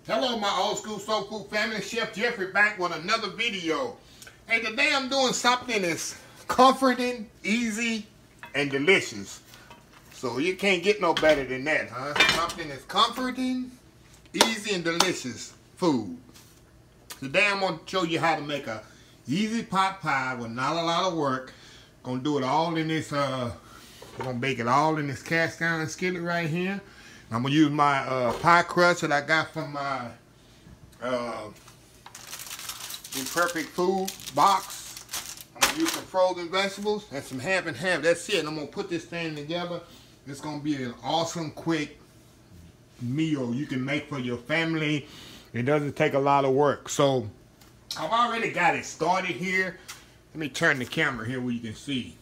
Hello my old school soul food family, Chef Jeffrey back with another video. Hey, today I'm doing something that's comforting, easy, and delicious. So you can't get no better than that, huh? Something that's comforting, easy, and delicious food. Today I'm going to show you how to make a easy pot pie with not a lot of work. I'm going to do it all in this, I'm going to bake it all in this cast iron skillet right here. I'm going to use my pie crust that I got from my Imperfect Food box. I'm going to use some frozen vegetables and some half and half. That's it. I'm going to put this thing together. It's going to be an awesome, quick meal you can make for your family. It doesn't take a lot of work. So I've already got it started here. Let me turn the camera here where you can see.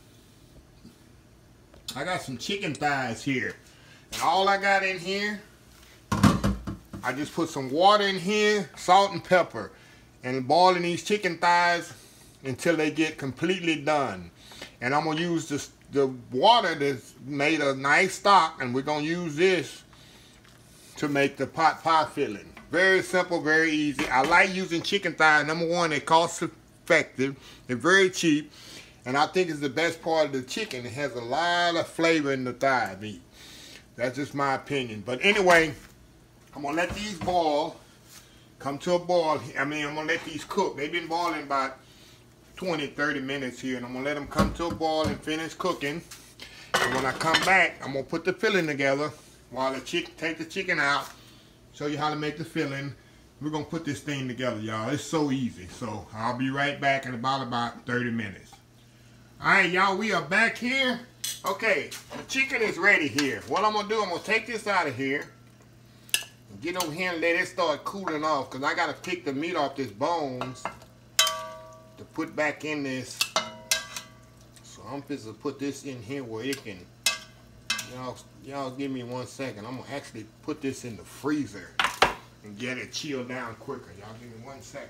I got some chicken thighs here. And all I got in here, I just put some water in here, salt and pepper, and boiling these chicken thighs until they get completely done. And I'm going to use the water that's made a nice stock, and we're going to use this to make the pot pie filling. Very simple, very easy. I like using chicken thighs. Number one, they're cost effective. They're very cheap. And I think it's the best part of the chicken. It has a lot of flavor in the thigh meat. That's just my opinion. But anyway, I'm going to let these boil, come to a boil. I'm going to let these cook. They've been boiling about 20, 30 minutes here. And I'm going to let them come to a boil and finish cooking. And when I come back, I'm going to put the filling together while the take the chicken out, show you how to make the filling. We're going to put this thing together, y'all. It's so easy. So I'll be right back in about 30 minutes. All right, y'all, we are back here. Okay, the chicken is ready here. What I'm going to do, I'm going to take this out of here and get over here and let it start cooling off, because I got to pick the meat off this bones to put back in this. So I'm just going to put this in here where it can, y'all give me 1 second. I'm going to actually put this in the freezer and get it chilled down quicker. Y'all give me 1 second.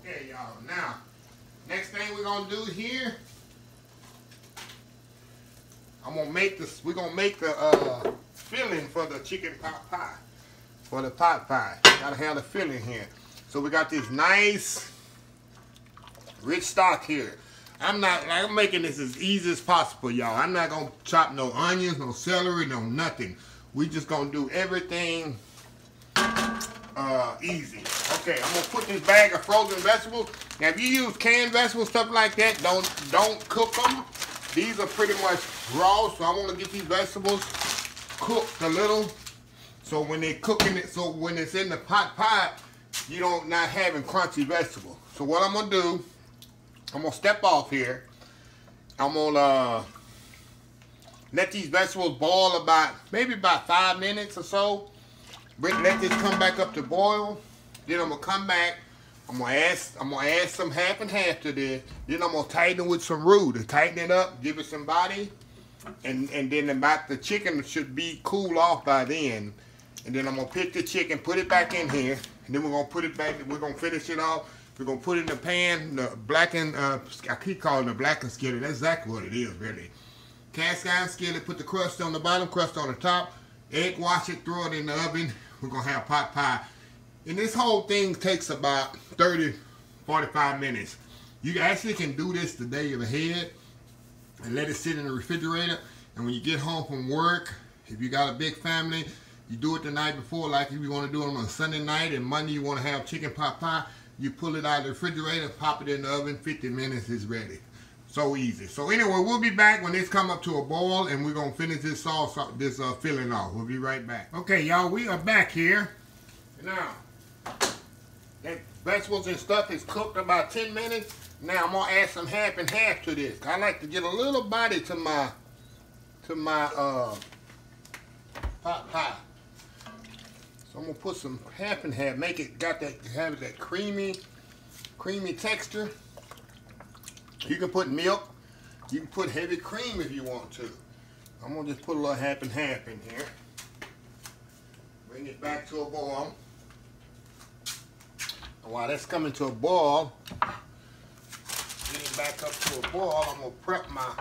Okay, y'all. Now, next thing we're gonna do here, we're gonna make the filling for the chicken pot pie. For the pot pie, gotta have the filling here. So we got this nice, rich stock here. I'm making this as easy as possible, y'all. I'm not gonna chop no onions, no celery, no nothing. We just gonna do everything easy. Okay, I'm gonna put this bag of frozen vegetables. Now, if you use canned vegetables, stuff like that, don't cook them. These are pretty much raw, so I want to get these vegetables cooked a little. So when they're cooking it, so when it's in the pot pie, you don't not having crunchy vegetables. So what I'm gonna do, I'm gonna step off here. I'm gonna let these vegetables boil maybe about 5 minutes or so. Let this come back up to boil. Then I'm gonna come back. I'm gonna add some half and half to this. Then I'm gonna tighten it with some roux to tighten it up, give it some body, and then the chicken should be cool off by then. And then I'm gonna pick the chicken, put it back in here, and then we're gonna put it back. We're gonna finish it off. We're gonna put it in the pan, the blackened. I keep calling it the blackened skillet. That's exactly what it is, really. Cast iron skillet. Put the crust on the bottom, crust on the top. Egg wash it, throw it in the oven. We're gonna have pot pie. And this whole thing takes about 30, 45 minutes. You actually can do this the day ahead and let it sit in the refrigerator. And when you get home from work, if you got a big family, you do it the night before, like if you want to do it on a Sunday night and Monday you want to have chicken pot pie, you pull it out of the refrigerator, pop it in the oven, 50 minutes is ready. So easy. So anyway, we'll be back when this come up to a boil and we're going to finish this sauce, this filling off. We'll be right back. Okay, y'all, we are back here. Now, that vegetables and stuff is cooked about 10 minutes. Now I'm gonna add some half and half to this. I like to get a little body to my pot pie. So I'm gonna put some half and half. Make it have that creamy texture. You can put milk. You can put heavy cream if you want to. I'm gonna just put a little half and half in here. Bring it back to a boil. And while that's coming to a boil, getting back up to a boil, I'm gonna prep my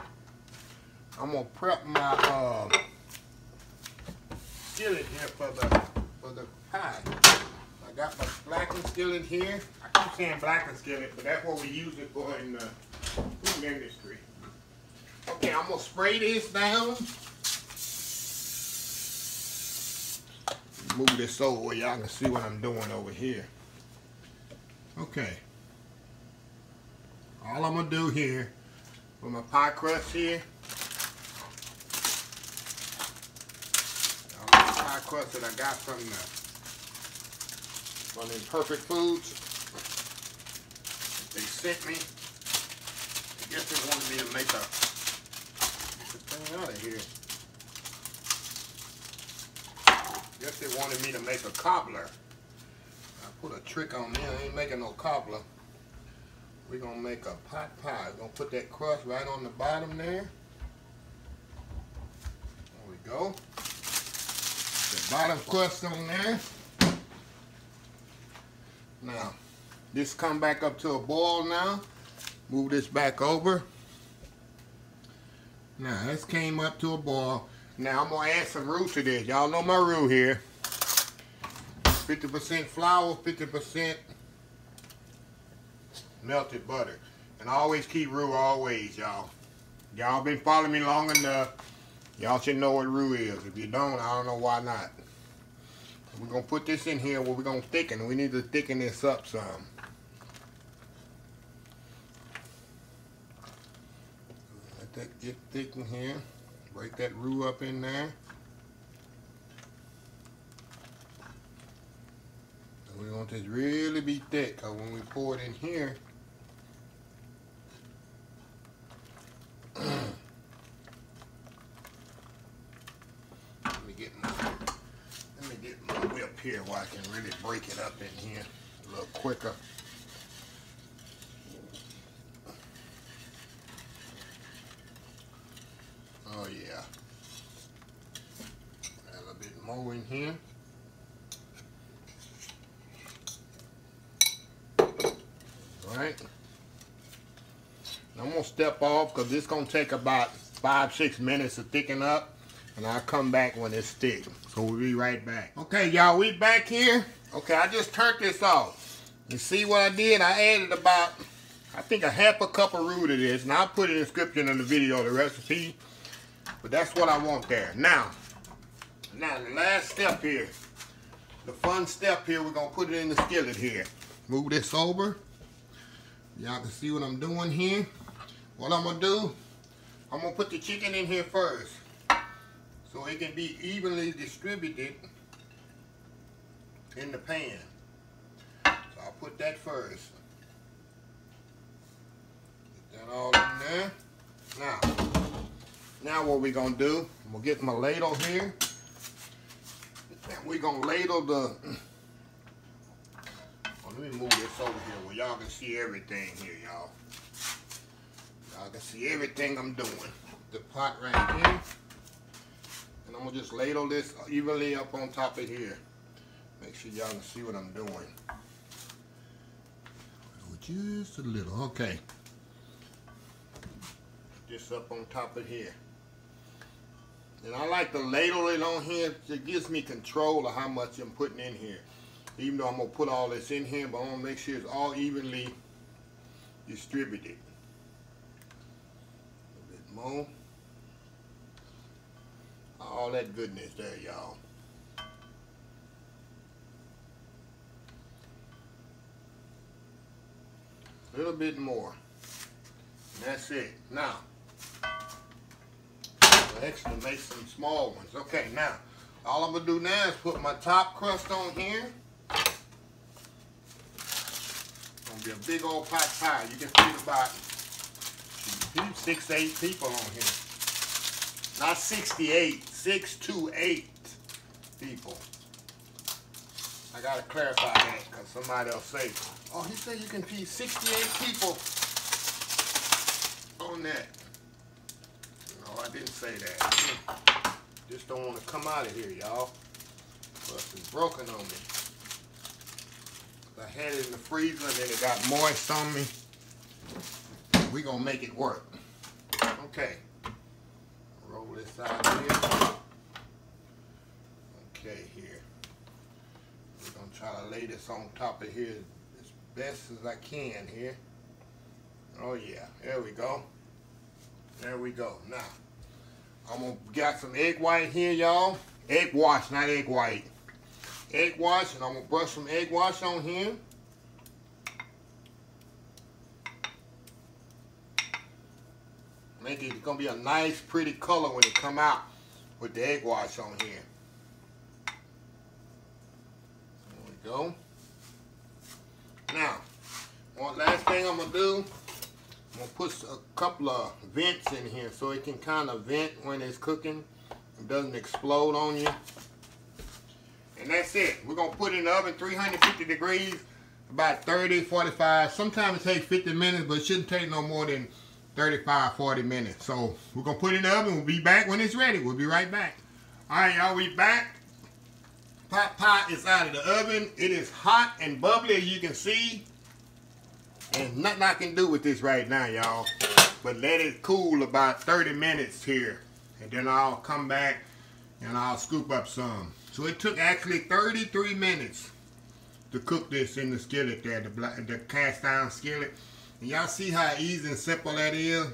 skillet here for the pie. I got my blackened skillet here. I keep saying blackened skillet, but that's what we use it for in the food industry. Okay, I'm gonna spray this down. Move this over where y'all can see what I'm doing over here. Okay. All I'm gonna do here with my pie crust here. All the pie crust that I got from Imperfect Foods. They sent me. I guess they wanted me to make a thing out of here. Guess they wanted me to make a cobbler. I put a trick on there. I ain't making no cobbler. We're gonna make a pot pie. We're gonna put that crust right on the bottom there. There we go. The bottom crust on there. Now, this come back up to a boil now. Move this back over. Now, this came up to a boil. Now, I'm going to add some roux to this. Y'all know my roux here. 50% flour, 50% melted butter. And I always keep roux always, y'all. Y'all been following me long enough. Y'all should know what roux is. If you don't, I don't know why not. We're going to put this in here where we're going to thicken. We need to thicken this up some. Let that get thick in here. Break that roux up in there. And we want this really be thick, because when we pour it in here, let me get my whip here where I can really break it up in here a little quicker. Oh yeah. Add a little bit more in here. Alright. I'm going to step off because this is going to take about 5-6 minutes to thicken up. And I'll come back when it's thick. So we'll be right back. Okay, y'all, we back here. Okay, I just turned this off. You see what I did? I added about, I think, a half a cup of roux to this. And I'll put it in the description in the video, the recipe. But that's what I want there. Now the last step here. The fun step here, we're going to put it in the skillet here. Move this over. Y'all can see what I'm doing here. What I'm going to do, I'm going to put the chicken in here first, so it can be evenly distributed in the pan. So I'll put that first. Get that all in there. Now what we're going to do, I'm going to get my ladle here. And we're going to ladle the... Let me move this over here where y'all can see everything here, y'all. Y'all can see everything I'm doing. The pot right here. And I'm going to just ladle this evenly up on top of here. Make sure y'all can see what I'm doing. Just a little. Okay. This up on top of here. And I like to ladle it on here. It gives me control of how much I'm putting in here. Even though I'm going to put all this in here, but I want to make sure it's all evenly distributed. A bit more. All that goodness there, y'all. A little bit more. And that's it. Now, next to make some small ones. Okay, now, all I'm going to do now is put my top crust on here. Be a big old pot pie. You can feed about 6 to 8 people on here. Not 68, 6 to 8 people. I gotta clarify that because somebody else say, oh, he said you can feed 68 people on that. No, I didn't say that. Just don't want to come out of here, y'all. Plus it's broken on me. I had it in the freezer and then it got moist on me. We're gonna make it work. Okay. Roll this out here. Okay, here. We're gonna try to lay this on top of here as best as I can here. Oh yeah, there we go. There we go. Now, I'm gonna got some egg white here, y'all. Egg wash, not egg white. Egg wash, and I'm gonna brush some egg wash on here. Make it, it's gonna be a nice, pretty color when it come out with the egg wash on here. There we go. Now, one last thing I'm gonna do, I'm gonna put a couple of vents in here so it can kind of vent when it's cooking. It doesn't explode on you. And that's it. We're gonna put it in the oven 350 degrees, about 30, 45. Sometimes it takes 50 minutes, but it shouldn't take no more than 35, 40 minutes. So we're gonna put it in the oven. We'll be back when it's ready. We'll be right back. All right, y'all, we back. Pot is out of the oven. It is hot and bubbly, as you can see. And nothing I can do with this right now, y'all. But let it cool about 30 minutes here. And then I'll come back and I'll scoop up some. So it took actually 33 minutes to cook this in the skillet there, the cast iron skillet. And y'all see how easy and simple that is?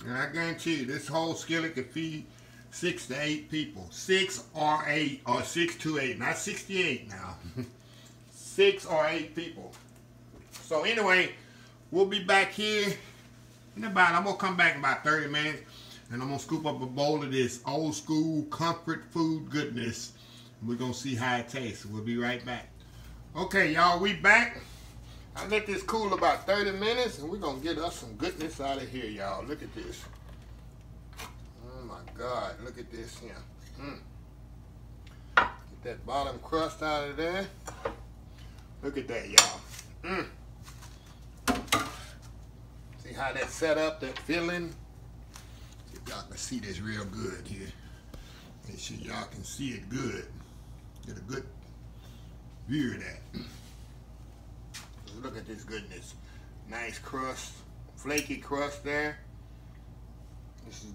And I guarantee you, this whole skillet could feed 6 to 8 people. 6 or 8, or 6 to 8, not 68 now. 6 or 8 people. So anyway, we'll be back here in about, I'm gonna come back in about 30 minutes and I'm gonna scoop up a bowl of this old school comfort food goodness. We're gonna see how it tastes. We'll be right back. Okay, y'all, we back. I let this cool about 30 minutes and we're gonna get us some goodness out of here, y'all. Look at this. Oh my God, look at this here. Get that bottom crust out of there. Look at that, y'all. See how that set up, that filling? See if y'all can see this real good here. Make sure y'all can see it good. Get a good view of that. Look at this goodness. Nice crust, flaky crust there. This is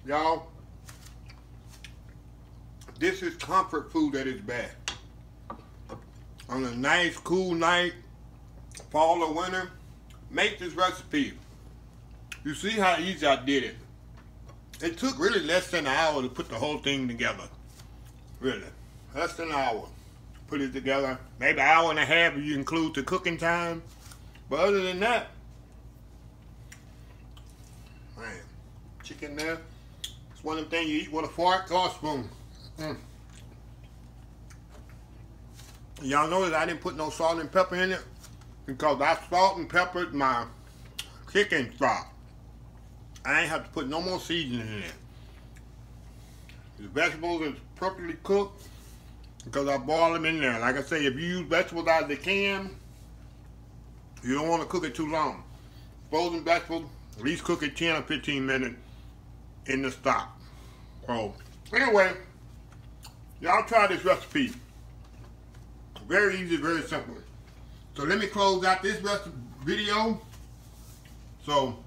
y'all, this is comfort food at its best. On a nice cool night, fall or winter, make this recipe. You see how easy I did it. It took really less than an hour to put the whole thing together. Really. Less than an hour. Put it together. Maybe an hour and a half if you include the cooking time. But other than that, man, chicken there. It's one of them things you eat with a fork or a spoon. Y'all notice I didn't put no salt and pepper in it because I salt and peppered my chicken stock. I ain't have to put no more seasoning in it. The vegetables is perfectly cooked because I boil them in there. Like I say, if you use vegetables out of the can, you don't want to cook it too long. Frozen vegetables, at least cook it 10 or 15 minutes in the stock. So, anyway, y'all try this recipe. Very easy, very simple. So let me close out this video. So,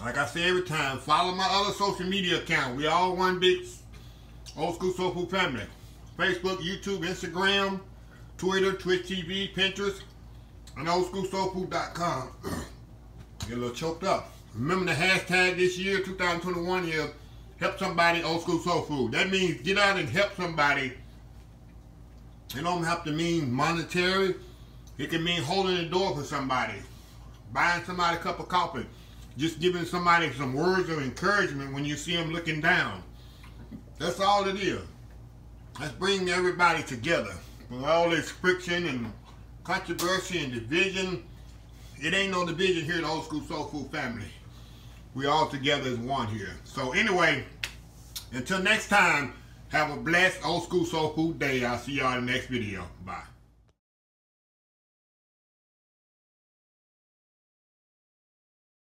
like I say every time, follow my other social media account. We all one big Old School Soul Food family. Facebook, YouTube, Instagram, Twitter, Twitch TV, Pinterest, and oldschoolsoulfood.com. Get a little choked up. Remember the hashtag this year, 2021 is help somebody Old School Soul Food. That means get out and help somebody. It don't have to mean monetary. It can mean holding the door for somebody. Buying somebody a cup of coffee. Just giving somebody some words of encouragement when you see them looking down. That's all it is. Let's bring everybody together. With all this friction and controversy and division, it ain't no division here in the Old School Soul Food family. We all together as one here. So anyway, until next time, have a blessed Old School Soul Food day. I'll see y'all in the next video. Bye.